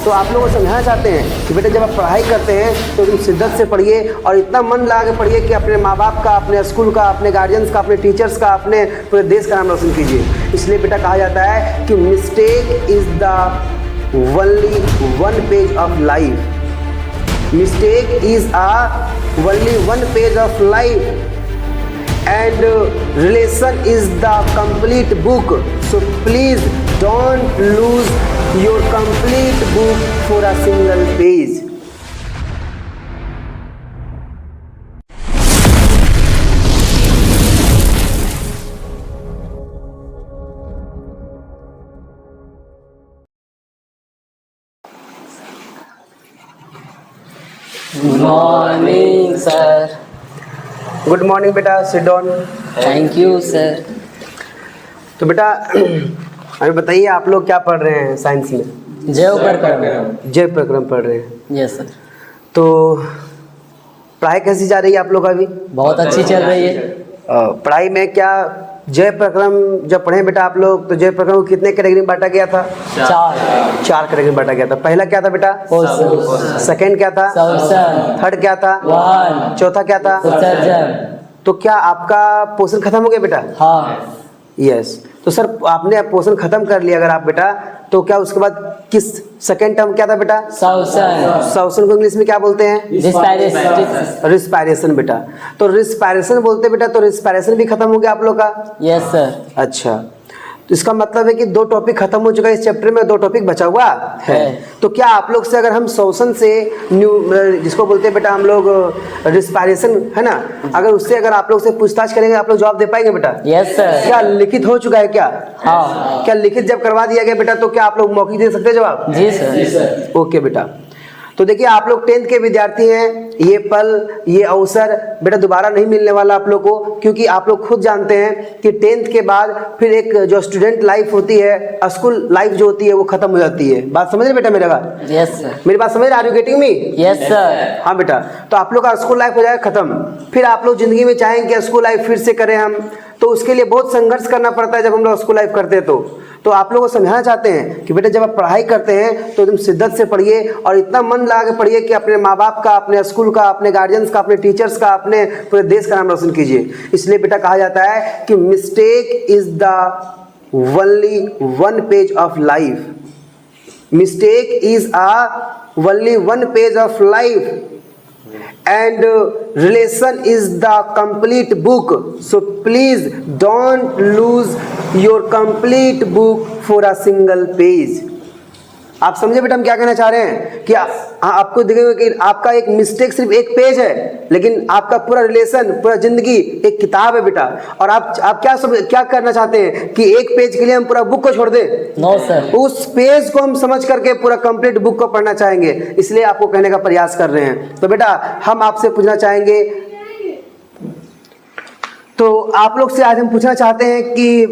तो आप लोगों को समझाना चाहते हैं कि बेटा जब आप पढ़ाई करते हैं तो तुम शिद्दत से पढ़िए और इतना मन लगा के पढ़िए कि अपने माँ बाप का, अपने स्कूल का, अपने गार्जियंस का, अपने टीचर्स का, अपने पूरे देश का नाम रोशन कीजिए। इसलिए बेटा कहा जाता है कि mistake is the only one page of life. Mistake is only one page of life and relation is the complete book. So please don't lose your complete book for a single page. Good morning, sir. Good morning बेटा, sit down. Thank you, sir. तो बेटा अभी बताइए आप लोग क्या पढ़ रहे हैं साइंस में? जैव प्रक्रम। जैव प्रक्रम पढ़ रहे हैं। Yes sir. तो पढ़ाई कैसी जा रही है आप लोग का अभी? बहुत अच्छी चल रही है। पढ़ाई में क्या जैव प्रक्रम जब पढ़े बेटा आप लोग, तो जैव प्रक्रम को कितने कैटेगरी में बांटा गया था? 4 कैटेगरी में बांटा गया था। पहला क्या था बेटा? सेकंड क्या था? थर्ड क्या था? चौथा क्या था? तो क्या आपका पोर्शन खत्म हो गया बेटा? हाँ। यस। तो सर आपने पोर्शन खत्म कर लिया अगर आप बेटा, तो क्या उसके बाद किस सेकंड टर्म क्या था बेटा? श्वसन को इंग्लिश में क्या बोलते हैं? रिस्पायरेशन बेटा। तो रिस्पायरेशन बोलते बेटा, तो रिस्पायरेशन भी खत्म हो गया आप लोग का? Yes sir. अच्छा, तो इसका मतलब है कि 2 टॉपिक खत्म हो चुका है इस चैप्टर में, 2 टॉपिक बचा हुआ है। तो क्या आप लोग से अगर हम श्वसन से जिसको बोलते हैं बेटा हम लोग रिस्पायरेशन है ना, अगर उससे अगर आप लोग से पूछताछ करेंगे आप लोग जवाब दे पाएंगे बेटा? Yes sir. क्या लिखित हो चुका है क्या? हाँ। क्या लिखित जब करवा दिया गया बेटा तो क्या आप लोग मौखिक दे सकते हैं जवाब? जी सर। ओके बेटा। तो देखिए आप लोग 10th के विद्यार्थी हैं, ये पल, ये अवसर बेटा दोबारा नहीं मिलने वाला आप लोग को, क्योंकि आप लोग खुद जानते हैं कि 10th के बाद फिर एक जो स्टूडेंट लाइफ होती है, स्कूल लाइफ जो होती है वो खत्म हो जाती है। बात समझ रहे बेटा मेरे बात? Yes sir. मेरी बात समझ रहे? Are you getting me? Yes sir. हाँ बेटा, तो आप लोग का स्कूल लाइफ हो जाएगा खत्म, फिर आप लोग जिंदगी में चाहेंगे कि स्कूल लाइफ फिर से करें हम, तो उसके लिए बहुत संघर्ष करना पड़ता है जब हम लोग स्कूल लाइफ करते हैं। तो आप लोगों को समझाना चाहते हैं कि बेटा जब आप पढ़ाई करते हैं तो तुम शिद्दत से पढ़िए और इतना मन लगा के पढ़िए कि अपने माँ बाप का, अपने स्कूल का, अपने गार्जियंस का, अपने टीचर्स का, अपने पूरे देश का नाम रोशन कीजिए। इसलिए बेटा कहा जाता है कि mistake is the only one page of life. Mistake is only one page of life and relation is the complete book. So please don't lose your complete book for a single page. आप समझे बेटा हम क्या कहना चाह रहे हैं कि आपको दिखेगा कि आपका एक मिस्टेक सिर्फ एक पेज है, लेकिन आपका पूरा रिलेशन, पूरा जिंदगी एक किताब है बेटा। और आप क्या करना चाहते हैं कि एक पेज के लिए हम पूरा बुक को छोड़ दें? No sir. उस पेज को हम समझ करके पूरा कंप्लीट बुक को पढ़ना चाहेंगे, इसलिए आपको कहने का प्रयास कर रहे हैं। तो बेटा हम आपसे पूछना चाहेंगे, तो आप लोग से आज हम पूछना चाहते हैं कि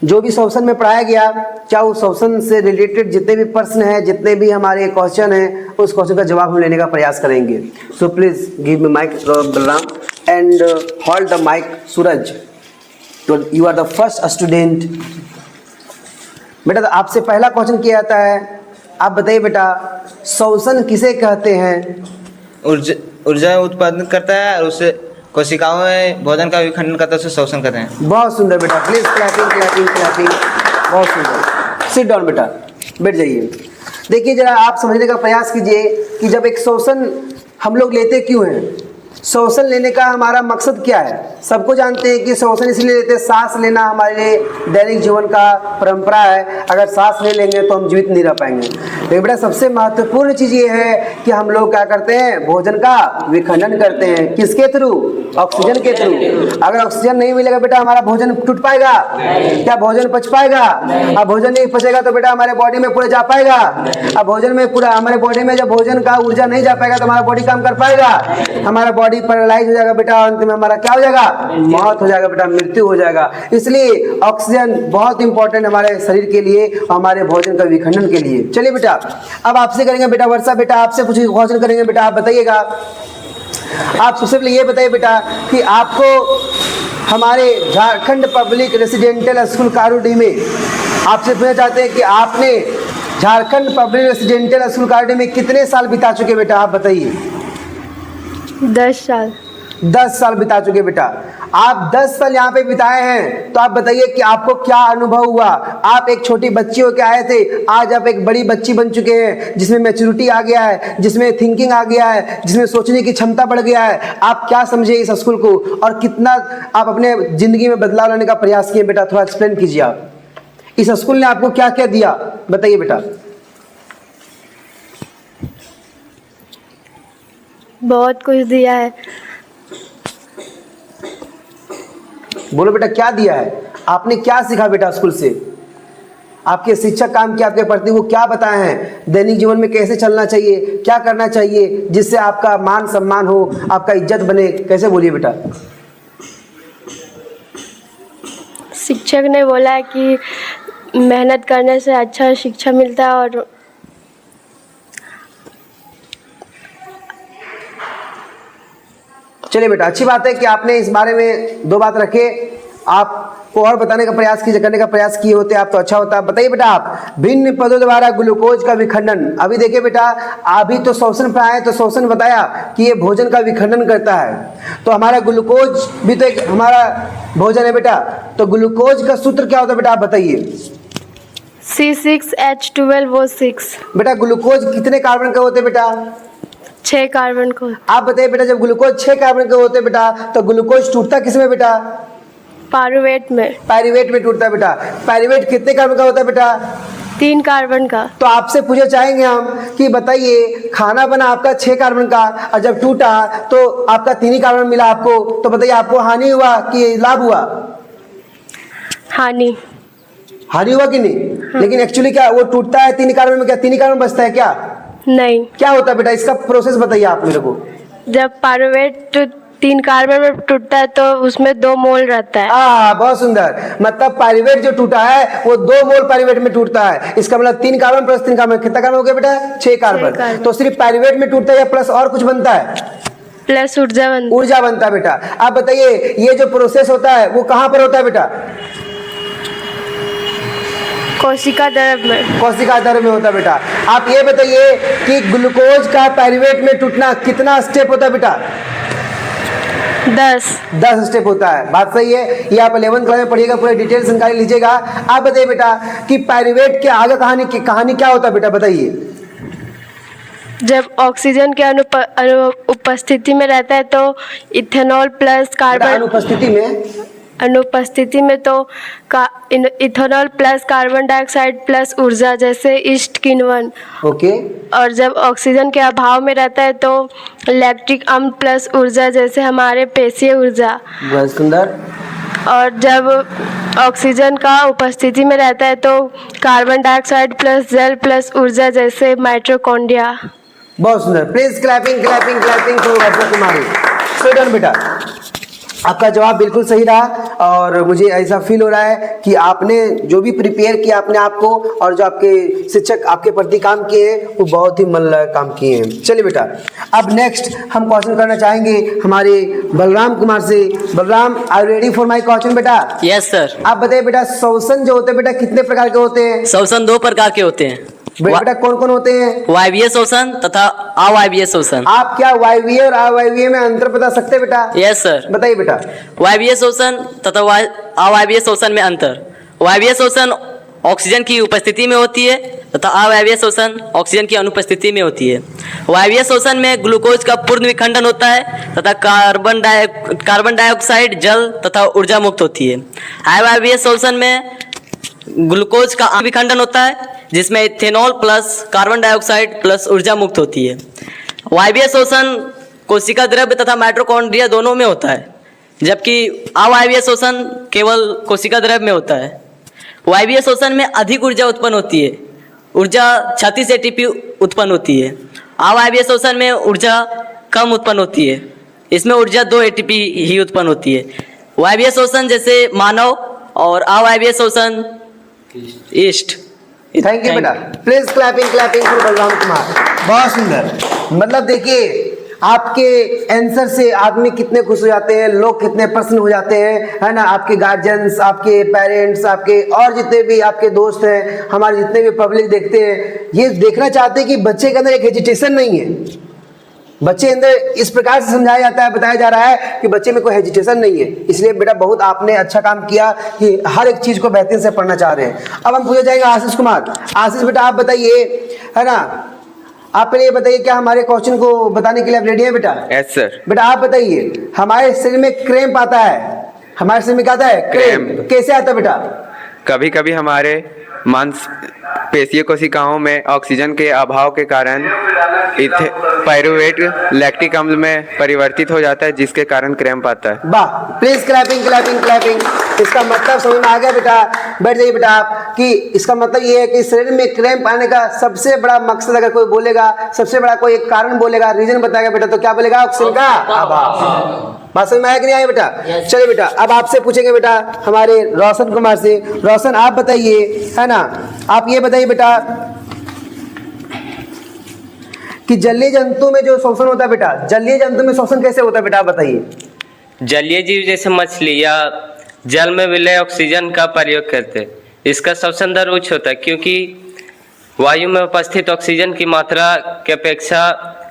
जो भी श्वसन में पढ़ाया गया, चाहे उस श्वसन से रिलेटेड जितने भी प्रश्न हैं, जितने भी हमारे क्वेश्चन हैं, उस क्वेश्चन का जवाब हम लेने का प्रयास करेंगे। So please give me mic Balram and hold the mic Suraj. You are the first student. बेटा तो आपसे पहला क्वेश्चन किया जाता है, आप बताइए बेटा श्वसन किसे कहते हैं? ऊर्जा उत्पादन करता है और उससे कोशिकाओं में भोजन का विखंडन करता है, उसे श्वसन कहते हैं। बहुत सुंदर बेटा, प्लीज क्लैपिंग क्लैपिंग क्लैपिंग। बहुत सुंदर। सिट डाउन बेटा, बैठ जाइए। देखिए जरा आप समझने का प्रयास कीजिए कि जब एक श्वसन हम लोग लेते क्यों हैं, श्वसन लेने का हमारा मकसद क्या है? सबको जानते हैं कि श्वसन इसलिए लेते हैं, सांस लेना हमारे लिए दैनिक जीवन का परंपरा है। अगर सांस ले लेंगे तो हम जीवित नहीं रह पाएंगे। लेकिन बेटा सबसे महत्वपूर्ण चीज़ ये है कि हम लोग क्या करते हैं, भोजन का विखंडन करते हैं। किसके थ्रू? ऑक्सीजन के थ्रू। अगर ऑक्सीजन नहीं मिलेगा बेटा हमारा भोजन टूट पाएगा? क्या भोजन पच पाएगा? अब भोजन नहीं पचेगा तो बेटा हमारे बॉडी में पूरा जा पाएगा? अब भोजन में पूरा हमारे बॉडी में जब भोजन का ऊर्जा नहीं जा पाएगा तो हमारा बॉडी काम कर पाएगा? हमारा बॉडी पैरालाइज हो जाएगा बेटा, अंत में हमारा क्या हो जाएगा? मौत हो जाएगा बेटा, मृत्यु हो जाएगा। इसलिए ऑक्सीजन बहुत इंपॉर्टेंट हमारे शरीर के लिए, हमारे भोजन का विखंडन के लिए। चलिए बेटा अब आपसे करेंगे बेटा वर्षा, बेटा आपसे कुछ क्वेश्चन करेंगे बेटा, आप बताइएगा। आप सबसे पहले ये बताइए बेटा कि आपको हमारे झारखंड पब्लिक रेसिडेंशियल स्कूल कारूडी में आपसे पूछना चाहते हैं कि आपने झारखंड पब्लिक रेसिडेंशियल स्कूल अकादमी में कितने साल बिता चुके बेटा, आप बताइए। 10 साल। 10 साल बिता चुके बेटा। आप 10 साल यहाँ पे बिताए हैं, तो आप बताइए कि आपको क्या अनुभव हुआ। आप एक छोटी बच्ची होकर आए थे, आज आप एक बड़ी बच्ची बन चुके हैं, जिसमें मैच्योरिटी आ गया है, जिसमें थिंकिंग आ गया है, जिसमें सोचने की क्षमता बढ़ गया है। आप क्या समझे इस स्कूल को, और कितना आप अपने जिंदगी में बदलाव लाने का प्रयास किए बेटा, थोड़ा एक्सप्लेन कीजिए आप। इस स्कूल ने आपको क्या क्या दिया, बताइए बेटा। बहुत कुछ दिया है। बोलो बेटा, क्या दिया है, आपने क्या सीखा बेटा स्कूल से। आपके शिक्षक काम किया आपके प्रति, वो क्या बताए हैं, दैनिक जीवन में कैसे चलना चाहिए, क्या करना चाहिए जिससे आपका मान सम्मान हो, आपका इज्जत बने, कैसे, बोलिए बेटा। शिक्षक ने बोला है कि मेहनत करने से अच्छा शिक्षा मिलता है, और चलिए बेटा, अच्छी बात है कि आपने इस बारे में 2 बात रखे, आपको और बताने का प्रयास कीजिए, करने का प्रयास किए होते आप तो अच्छा होता। बताइए बेटा, आप भिन्न पदों द्वारा ग्लूकोज का विखंडन। अभी देखिए बेटा, अभी तो श्वसन पे आए तो श्वसन बताया कि ये भोजन का विखंडन करता है, तो हमारा ग्लूकोज भी तो एक हमारा भोजन है बेटा। तो ग्लूकोज का सूत्र क्या होता है बेटा, आप बताइए। C6H12O6। बेटा ग्लूकोज कितने कार्बन के होते हैं बेटा, 6 कार्बन को। आप बताइए बेटा, जब ग्लूकोज 6 कार्बन के होते हैं बेटा, तो ग्लूकोज टूटता किसमें बेटा, पारुवेट में। पाइरूवेट में टूटता है बेटा। पाइरूवेट कितने कार्बन का होता है बेटा, 3 कार्बन का। तो आपसे पूछे चाहेंगे हम कि बताइए, खाना बना आपका 6 कार्बन का, और जब टूटा तो आपका 3 ही कार्बन मिला आपको, तो बताइए आपको हानि हुआ कि लाभ हुआ। हानि। हानि हुआ कि नहीं। लेकिन एक्चुअली क्या वो टूटता है 3 कार्बन में, क्या 3 ही कार्बन बचता है क्या, नहीं। क्या होता है बेटा, इसका प्रोसेस बताइए आप मेरे को। जब पारुवेट 3 कार्बन में टूटता है तो उसमें 2 मोल रहता है। बहुत सुंदर। मतलब पाइरूवेट जो टूटा है वो 2 मोल पाइरूवेट में टूटता है। इसका मतलब 3 कार्बन प्लस 3 कार्बन कितना कार्बन हो गया बेटा, 6 कार्बन। तो सिर्फ पाइरूवेट में टूटता है या प्लस और कुछ बनता है, प्लस ऊर्जा बनता है बेटा। आप बताइए, ये जो प्रोसेस होता है वो कहाँ पर होता है बेटा, कोशिका द्रव में। कोशिका द्रव में होता है बेटा। आप ये बताइए कि ग्लूकोज का पाइरूवेट में टूटना कितना स्टेप होता है बेटा, 10 स्टेप होता है। बात सही है, ये आप 11th क्लास में पढ़िएगा, पूरे डिटेल जानकारी लीजिएगा। आप बताइए बेटा कि पाइरूवेट के आगे कहानी क्या होता है बेटा, बताइए। जब ऑक्सीजन के उपस्थिति में रहता है तो इथेनॉल प्लस कार्बन, अनुपस्थिति में तो ethanol plus carbon dioxide plus ऊर्जा जैसे ईस्ट किण्वन। ओके। और जब ऑक्सीजन के अभाव में रहता है तो लैक्टिक अम्ल प्लस ऊर्जा जैसे हमारे पेशीय ऊर्जा। बहुत सुंदर। और जब ऑक्सीजन का उपस्थिति में रहता है तो कार्बन डाइऑक्साइड प्लस जल प्लस ऊर्जा जैसे माइटोकॉन्ड्रिया। बहुत सुंदर। Please clapping clapping clapping for Varsha Kumari. So done बेटा, आपका जवाब बिल्कुल सही रहा, और मुझे ऐसा फील हो रहा है कि आपने जो भी प्रिपेयर किया अपने आप को, और जो आपके शिक्षक आपके प्रति काम किए हैं वो बहुत ही मन लगा काम किए हैं। चलिए बेटा, अब नेक्स्ट हम क्वेश्चन करना चाहेंगे हमारे बलराम कुमार से। Balram, are you ready for my question बेटा? Yes sir. आप बताइए बेटा, श्वसन जो होते हैं बेटा कितने प्रकार के होते हैं? श्वसन 2 प्रकार के होते हैं। बेटा कौन कौन होते हैं? वायवीय श्वसन तथा अवायवीय श्वसन। आप क्या वायवीय और अवायवीय में अंतर बता सकते हैं बेटा? Yes sir. बताइए बेटा। वायवीय श्वसन तथा अवायवीय श्वसन में अंतर। वायवीय श्वसन ऑक्सीजन की उपस्थिति में होती है तथा अवायवीय श्वसन ऑक्सीजन की अनुपस्थिति में होती है। वायवीय श्वसन में ग्लूकोज का पूर्ण विखंडन होता है तथा कार्बन डाइऑक्साइड, जल तथा ऊर्जा मुक्त होती है। अवायवीय श्वसन में ग्लूकोज का विखंडन होता है जिसमें ethanol plus carbon dioxide plus ऊर्जा मुक्त होती है। वायवीय श्वसन कोशिका द्रव्य तथा माइटोकॉन्ड्रिया दोनों में होता है, जबकि अवायवीय श्वसन केवल कोशिका द्रव्य में होता है। वायवीय श्वसन में अधिक ऊर्जा उत्पन्न होती है, ऊर्जा 36 ATP उत्पन्न होती है। अवायवीय श्वसन में ऊर्जा कम उत्पन्न होती है, इसमें ऊर्जा 2 ATP ही उत्पन्न होती है। वायवीय श्वसन जैसे मानव और अवायवीय श्वसन ईस्ट। थैंक यू बेटा। Please clapping clapping for Balram Kumar. बहुत सुंदर। मतलब देखिए, आपके आंसर से आदमी कितने खुश हो जाते हैं, लोग कितने प्रसन्न हो जाते हैं, है ना। आपके गार्जियंस, आपके पेरेंट्स, आपके और जितने भी आपके दोस्त हैं, हमारे जितने भी पब्लिक देखते हैं, ये देखना चाहते हैं कि बच्चे के अंदर एक हेजिटेशन नहीं है। बच्चे अंदर इस प्रकार से समझाया जाता है, बताया जा रहा है कि बच्चे में कोई हेजिटेशन नहीं है। इसलिए बेटा बहुत आपने अच्छा काम किया कि हर एक चीज को बेहतरीन से पढ़ना चाह रहे हैं। अब हम पूछे जाएंगे आशीष कुमार। आशीष बेटा आप बताइए, है ना, आप पहले ये बताइए क्या हमारे क्वेश्चन को बताने के लिए आप रेडी है बेटा? Yes sir. बेटा आप बताइए, हमारे शरीर में क्रैम्प आता है, हमारे शरीर में क्या आता है? क्रैम्प। कैसे आता है बेटा? कभी कभी हमारे मांसपेशीय कोशिकाओं में ऑक्सीजन के अभाव के कारण पायरुवेट लैक्टिक अम्ल में परिवर्तित हो जाता है, जिसके कारण क्रैम्प आता है। वाह, प्लीज क्लैपिंग क्लैपिंग क्लैपिंग। इसका मतलब समझ में आ गया बेटा? बैठ जाइए बेटा आप, कि इसका मतलब ये है कि शरीर में क्रैम्प आने का सबसे बड़ा मकसद अगर कोई बोलेगा, सबसे बड़ा कोई एक कारण बोलेगा, रीजन बताएगा बेटा, तो क्या बोलेगा? ऑक्सीजन का अभाव। बात समझ में आया कि नहीं आया बेटा? चलिए बेटा अब आपसे पूछेंगे बेटा हमारे रोशन कुमार से। रोशन आप बताइए, है ना, आप ये बताइए बेटा कि जलीय जंतु में जो श्वसन होता है बेटा, जलीय जंतु में श्वसन कैसे होता है बेटा, आप बताइए। जलीय जीव जैसे मछली या जल में विलय ऑक्सीजन का प्रयोग करते हैं। इसका श्वसन दर उच्च होता है क्योंकि वायु में उपस्थित ऑक्सीजन की मात्रा की अपेक्षा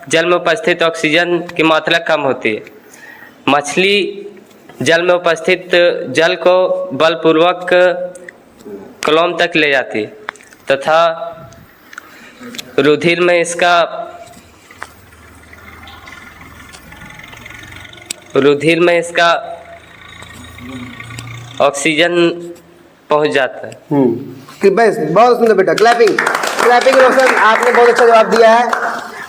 जल में उपस्थित ऑक्सीजन की मात्रा कम होती है। मछली जल में उपस्थित जल को बलपूर्वक कलम तक ले जाती है तथा रुधिर में इसका ऑक्सीजन पहुंच जाता है। कि बस बहुत सुंदर बेटा, क्लैपिंग क्लैपिंग। रोशन आपने बहुत अच्छा जवाब दिया है,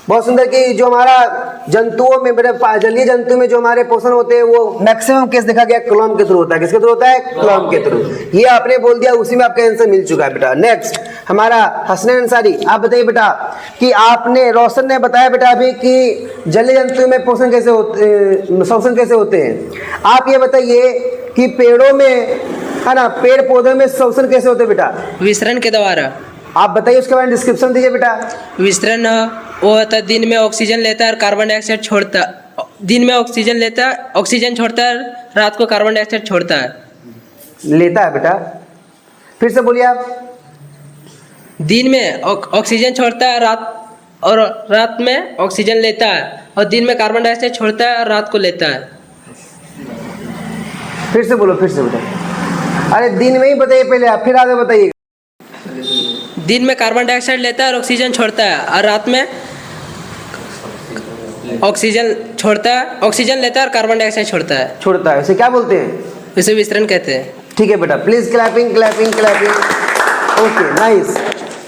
बहुत सुंदर। कि जो हमारा जंतुओं में बेटा, जलीय जंतु में जो हमारे पोषण होते हैं वो मैक्सिमम केस देखा गया क्लोम के थ्रू होता है। किसके थ्रू होता है? क्लोम के थ्रू। ये आपने बोल दिया, उसी में आपका आंसर मिल चुका है बेटा। नेक्स्ट हमारा हसनैन अंसारी, आप बताइए बेटा कि आपने, रोशन ने बताया बेटा अभी कि जलीय जंतु में पोषण कैसे होते, श्वसन कैसे होते हैं। आप ये बताइए कि पेड़ों में, है ना, पेड़ पौधों में श्वसन कैसे होते हैं बेटा? विसरण के द्वारा। आप बताइए, उसके बारे में डिस्क्रिप्शन दीजिए बेटा। विसरण वो होता है, दिन में ऑक्सीजन लेता है और कार्बन डाइऑक्साइड छोड़ता है। दिन में ऑक्सीजन लेता है, ऑक्सीजन छोड़ता है, रात को कार्बन डाइऑक्साइड छोड़ता है। लेता है बेटा, फिर से बोलिए आप। दिन में ऑक्सीजन छोड़ता है, रात में ऑक्सीजन लेता है, और दिन में कार्बन डाइऑक्साइड छोड़ता है और रात को लेता है। फिर से बोलो, फिर से बेटा। अरे दिन में ही बताइए पहले आप, फिर आगे बताइए। दिन में कार्बन डाइऑक्साइड लेता है और ऑक्सीजन छोड़ता है, और रात में ऑक्सीजन छोड़ता है, ऑक्सीजन लेता है और कार्बन डाइऑक्साइड छोड़ता है। उसे क्या बोलते हैं? इसे विसरण कहते हैं। ठीक है बेटा, please clapping clapping clapping. Okay, nice,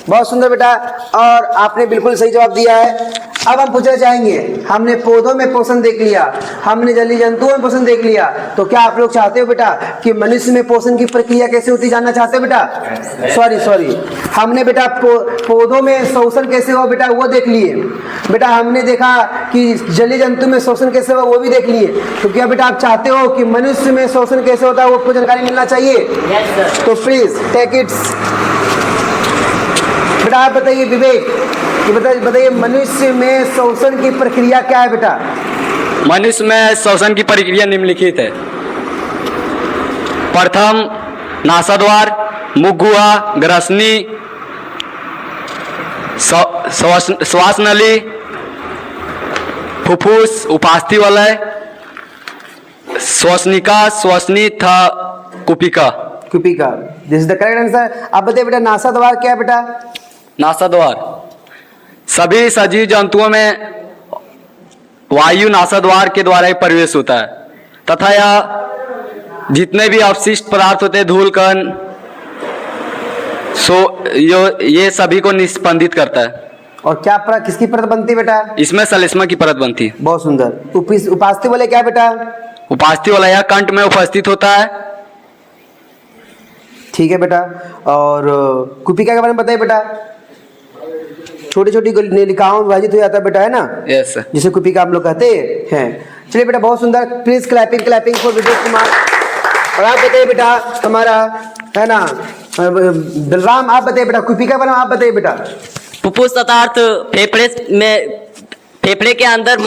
बहुत सुंदर बेटा, और आपने बिल्कुल सही जवाब दिया है। अब हम पूछना चाहेंगे, हमने पौधों में पोषण देख लिया, हमने जलीय जंतुओं में पोषण देख लिया, तो क्या आप लोग चाहते हो बेटा कि मनुष्य में पोषण की प्रक्रिया कैसे होती जानना चाहते हो बेटा? सॉरी, हमने बेटा पौधों में श्वसन कैसे हो बेटा वो देख लिए बेटा। हमने देखा कि जलीय जंतु में श्वसन कैसे हो वो भी देख लिए। तो क्या बेटा आप चाहते हो कि मनुष्य में श्वसन कैसे होता है वो आपको जानकारी मिलना चाहिए? तो प्लीज टेक इट बेटा। आप बताइए विवेक, बताइए मनुष्य में श्वसन की प्रक्रिया क्या है बेटा? मनुष्य में श्वसन की प्रक्रिया निम्नलिखित है। प्रथम नासाद्वार, मुखगुहा, ग्रसनी, श्वास नली, फुफ्फुस, उपास्थि वलय, श्वसनिका, श्वसनी था कुपिका। This is the correct answer. अब बताइए बेटा नासाद्वार क्या है बेटा? नासाद्वार सभी सजीव जंतुओं में वायु नासाद्वार के द्वारा ही प्रवेश होता है तथा यह जितने भी अवशिष्ट पदार्थ होते हैं, धूल कण, ये सभी को निस्पंदित करता है। और क्या किसकी परत बनती है बेटा? इसमें सलिस्मा की परत बनती है। बहुत सुंदर। उपास्थि वाले क्या बेटा? उपास्थि वाला यह कंठ में उपस्थित होता है। ठीक है बेटा। और कुपिका के बारे में बताइए बेटा। छोटी छोटी नलिकाओं में विभाजित हो जाता है बेटा, है ना? Yes sir. जिसे कुपिका हम लोग कहते हैं। चलिए बेटा, बहुत सुंदर। Please clapping for Vivek Kumar. और आप बताइए बेटा हमारा, है ना, बलराम, आप बताइए बेटा कुपिका के बारे में आप बताइए बेटा। फुफ्फुस तथा अर्थ फेफड़े के अंदर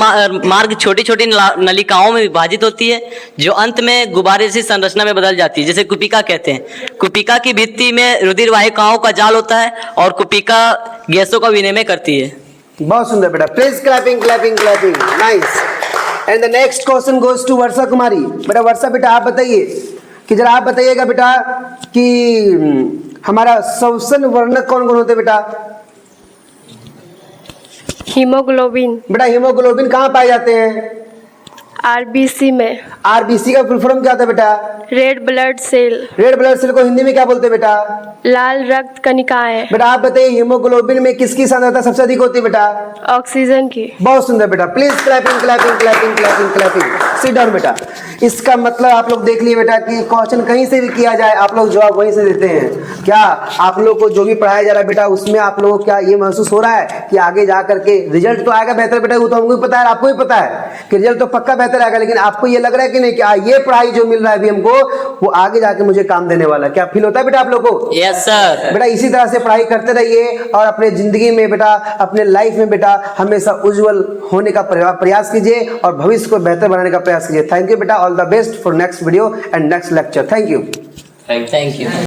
मार्ग छोटी छोटी नलिकाओं में विभाजित होती है, जो अंत में गुब्बारे जैसी संरचना में बदल जाती है, जिसे कुपिका कहते हैं। कुपिका की भित्ति में रुधिर वाहिकाओं का जाल होता है और कुपिका गैसों का विनिमय करती है। बहुत सुंदर बेटा, please clapping clapping clapping, nice. And the next question goes to Varsha Kumari. बेटा वर्षा, बेटा आप बताइए कि जरा आप बताइएगा बेटा कि हमारा श्वसन वर्णक कौन कौन होते हैं बेटा? हीमोग्लोबिन बेटा हीमोग्लोबिन कहाँ पाए जाते हैं? आरबीसी में। आरबीसी का फुल फॉर्म क्या होता है बेटा? Red blood cell. Red blood cell को हिंदी में क्या बोलते हैं बेटा? लाल रक्त कणिकाएं। बेटा आप बताइए हीमोग्लोबिन में किसकी सांद्रता सबसे अधिक होती है बेटा? ऑक्सीजन की। बहुत सुंदर बेटा, please clapping clapping clapping clapping clapping. Sit down बेटा। इसका मतलब आप लोग देख लिए बेटा कि क्वेश्चन कहीं से भी किया जाए आप लोग जवाब वहीं से देते हैं। क्या आप लोग को जो भी पढ़ाया जा रहा है बेटा उसमें आप लोगों को क्या ये महसूस हो रहा है कि आगे जा करके रिजल्ट तो आएगा बेहतर बेटा? वो तो हमको भी पता है, आपको भी पता है कि रिजल्ट तो पक्का बेहतर आएगा, लेकिन आपको ये लग रहा है कि नहीं कि ये पढ़ाई जो मिल रहा है अभी हमको वो आगे जाके मुझे काम देने वाला है? क्या फील होता है बेटा आप लोग को? Yes sir. बेटा इसी तरह से पढ़ाई करते रहिए और अपने जिंदगी में बेटा, अपने लाइफ में बेटा हमेशा उज्जवल होने का प्रयास कीजिए और भविष्य को बेहतर बनाने का प्रयास कीजिए। थैंक यू बेटा, all the best for next video and next lecture. Thank you. Thank you.